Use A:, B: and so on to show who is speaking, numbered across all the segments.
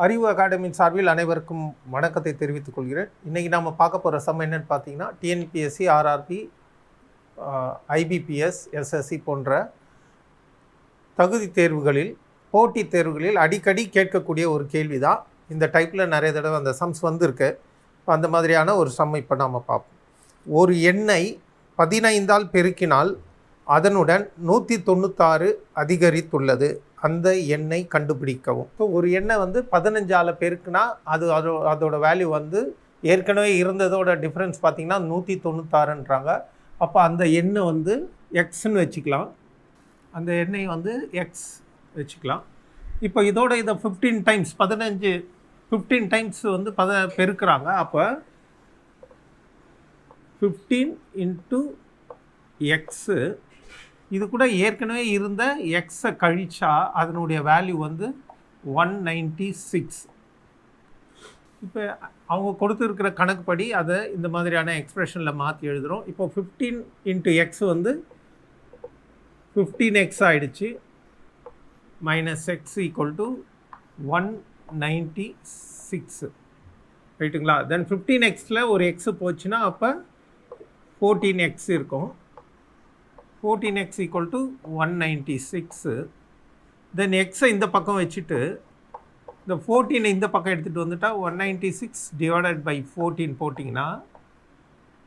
A: அறிவு அகாடமியின் சார்பில் அனைவருக்கும் வணக்கத்தை தெரிவித்துக் கொள்கிறேன். இன்றைக்கி நாம் பார்க்க போகிற சம் என்னென்னு பார்த்தீங்கன்னா, டிஎன்பிஎஸ்சி, ஆர்ஆர்பி, ஐபிபிஎஸ், எஸ்எஸ்சி போன்ற தகுதி தேர்வுகளில், போட்டித் தேர்வுகளில் அடிக்கடி கேட்கக்கூடிய ஒரு கேள்வி தான். இந்த டைப்பில் நிறைய தடவை அந்த சம்ஸ் வந்திருக்கு. அந்த மாதிரியான ஒரு சம் இப்போ நாம் பார்ப்போம். ஒரு எண்ணை 15ஆல் பெருக்கினால் அதனுடன் 196 அதிகரித்துள்ளது. அந்த எண்ணை கண்டுபிடிக்கவும். இப்போ ஒரு எண்ணை 15ஆல் பெருக்குனா அதோட வேல்யூ ஏற்கனவே இருந்ததோட டிஃப்ரென்ஸ் பார்த்திங்கன்னா 196ன்றாங்க. அப்போ அந்த எண்ணை எக்ஸ்ன்னு வச்சுக்கலாம். அந்த எண்ணை எக்ஸ் வச்சுக்கலாம். இப்போ இதோட இதை 15 டைம்ஸ் 15 டைம்ஸ் பெருக்குறாங்க. அப்போ 15 இன்ட்டு எக்ஸு, இது கூட ஏற்கனவே இருந்த எக்ஸை கழிச்சா அதனுடைய வேல்யூ 196. இப்போ அவங்க கொடுத்துருக்கிற கணக்குப்படி அதை இந்த மாதிரியான எக்ஸ்ப்ரெஷனில் மாற்றி எழுதுகிறோம். இப்போ 15 இன்ட்டு எக்ஸ் 15x ஆகிடுச்சு. மைனஸ் எக்ஸ் ஈக்குவல் டு 196 ரைட்டுங்களா. தென் 15xல் ஒரு எக்ஸு போச்சுன்னா அப்போ 14x இருக்கும். 14x equal to 196. தென் எக்ஸை இந்த பக்கம் வச்சுட்டு இந்த 14 இந்த பக்கம் எடுத்துகிட்டு வந்துட்டால் 196 டிவைடட் பை 14 போட்டிங்கன்னா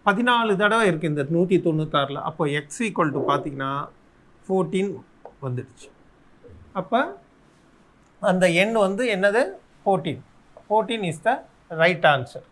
A: 14 தடவை இருக்குது இந்த 196. அப்போ எக்ஸ் ஈக்குவல் டு பார்த்திங்கன்னா 14 வந்துடுச்சு. அப்போ அந்த எண் என்னது 14 இஸ் த ரைட் ஆன்சர்.